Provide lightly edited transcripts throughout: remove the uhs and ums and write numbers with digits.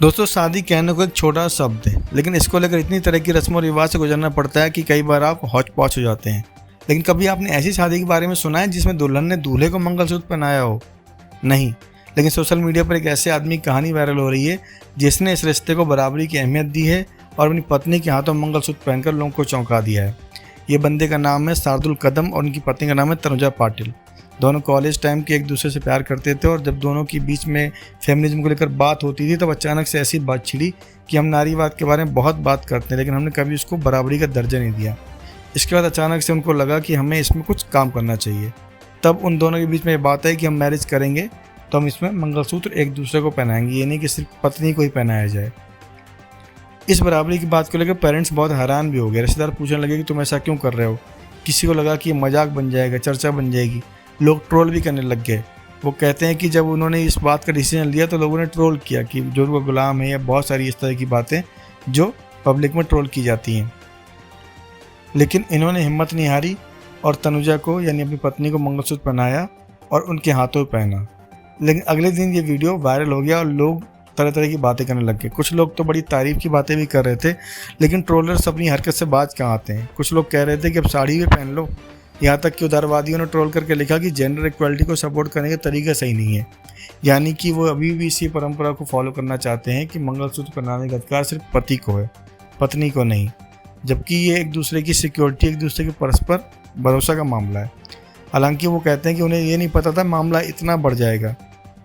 दोस्तों, शादी कहने को एक छोटा शब्द है, लेकिन इसको लेकर इतनी तरह की रस्म और रिवाज से गुजरना पड़ता है कि कई बार आप हौच पौच हो जाते हैं। लेकिन कभी आपने ऐसी शादी के बारे में सुना है जिसमें दुल्हन ने दूल्हे को मंगलसूत्र पहनाया हो? नहीं। लेकिन सोशल मीडिया पर एक ऐसे आदमी की कहानी वायरल हो रही है जिसने इस रिश्ते को बराबरी की अहमियत दी है और अपनी पत्नी के हाथों मंगलसूत्र पहनकर लोगों को चौंका दिया है। ये बंदे का नाम है शार्दुल कदम और उनकी पत्नी का नाम है तनुजा पाटिल। दोनों कॉलेज टाइम के एक दूसरे से प्यार करते थे और जब दोनों के बीच में फेमिनिज्म को लेकर बात होती थी तब अचानक से ऐसी बात छिड़ी कि हम नारीवाद के बारे में बहुत बात करते हैं, लेकिन हमने कभी उसको बराबरी का दर्जा नहीं दिया। इसके बाद अचानक से उनको लगा कि हमें इसमें कुछ काम करना चाहिए। तब उन दोनों के बीच में ये बात है कि हम मैरिज करेंगे तो हम इसमें मंगलसूत्र एक दूसरे को पहनाएंगे, ये नहीं कि सिर्फ पत्नी को ही पहनाया जाए। इस बराबरी की बात को लेकर पेरेंट्स बहुत हैरान भी हो गए। रिश्तेदार पूछने लगे कि तुम ऐसा क्यों कर रहे हो। किसी को लगा कि ये मजाक बन जाएगा, चर्चा बन जाएगी। लोग ट्रोल भी करने लग गए। वो कहते हैं कि जब उन्होंने इस बात का डिसीजन लिया तो लोगों ने ट्रोल किया कि जो वो गुलाम है, या बहुत सारी इस तरह की बातें जो पब्लिक में ट्रोल की जाती हैं। लेकिन इन्होंने हिम्मत नहीं हारी और तनुजा को यानी अपनी पत्नी को मंगलसूत्र पहनाया और उनके हाथों पहना। लेकिन अगले दिन ये वीडियो वायरल हो गया और लोग तरह तरह की बातें करने लग गए। कुछ लोग तो बड़ी तारीफ की बातें भी कर रहे थे, लेकिन ट्रोलर्स अपनी हरकत से बाज कहाँ आते हैं। कुछ लोग कह रहे थे कि अब साड़ी भी पहन लो। यहाँ तक कि उदारवादियों ने ट्रोल करके लिखा कि जेंडर इक्वलिटी को सपोर्ट करने का तरीका सही नहीं है, यानी कि वो अभी भी इसी परंपरा को फॉलो करना चाहते हैं कि मंगलसूत्र पहनाने का अधिकार सिर्फ पति को है, पत्नी को नहीं, जबकि ये एक दूसरे की सिक्योरिटी, एक दूसरे के परस्पर भरोसा का मामला है। हालांकि वो कहते हैं कि उन्हें ये नहीं पता था मामला इतना बढ़ जाएगा।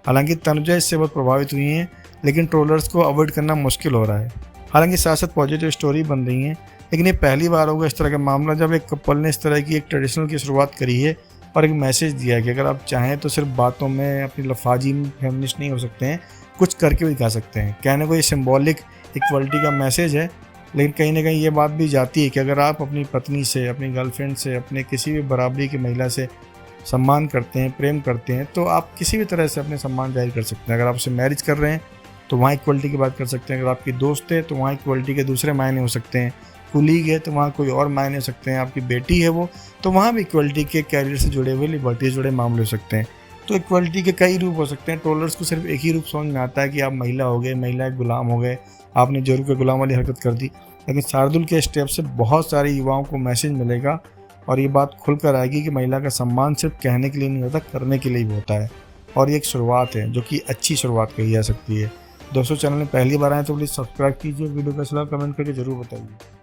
हालांकि तनुजा इससे बहुत प्रभावित हुई हैं, लेकिन ट्रोलर्स को अवॉइड करना मुश्किल हो रहा है। हालांकि साथ साथ पॉजिटिव स्टोरी बन रही है, लेकिन ये पहली बार होगा इस तरह का मामला जब एक कपल ने इस तरह की एक ट्रेडिशनल की शुरुआत करी है और एक मैसेज दिया है कि अगर आप चाहें तो सिर्फ बातों में अपनी लफाजी में फेमिनिस्ट नहीं हो सकते हैं, कुछ करके भी दिखा सकते हैं। कहने को ये सिंबॉलिक इक्वलिटी का मैसेज है, लेकिन कहीं ना कहीं ये बात भी जाती है कि अगर आप अपनी पत्नी से, अपनी गर्लफ्रेंड से, अपने किसी भी बराबरी की महिला से सम्मान करते हैं, प्रेम करते हैं, तो आप किसी भी तरह से अपने सम्मान जाहिर कर सकते हैं। अगर आप उससे मैरिज कर रहे हैं तो वहाँ इक्वलिटी की बात कर सकते हैं। अगर आपकी दोस्त है तो वहाँ इक्वलिटी के दूसरे मायने हो सकते हैं। कुलीग है तो वहाँ कोई और मायने हो सकते हैं। आपकी बेटी है वो, तो वहाँ भी इक्वलिटी के कैरियर से जुड़े हुए, लिबर्टी से जुड़े मामले हो सकते हैं। तो इक्वलिटी के कई रूप हो सकते हैं। ट्रोलर्स को सिर्फ एक ही रूप समझ में आता है कि आप महिला हो गए, महिला के गुलाम हो गए, आपने जोरू के गुलाम वाली हरकत कर दी। लेकिन शार्दुल के स्टेप से बहुत सारे युवाओं को मैसेज मिलेगा और ये बात खुलकर आएगी कि महिला का सम्मान सिर्फ कहने के लिए नहीं होता, करने के लिए भी होता है। और ये एक शुरुआत है जो कि अच्छी शुरुआत कही जा सकती है। दोस्तों, चैनल में पहली बार आए तो प्लीज़ सब्सक्राइब कीजिए। वीडियो का सलाह कमेंट करके ज़रूर बताइए।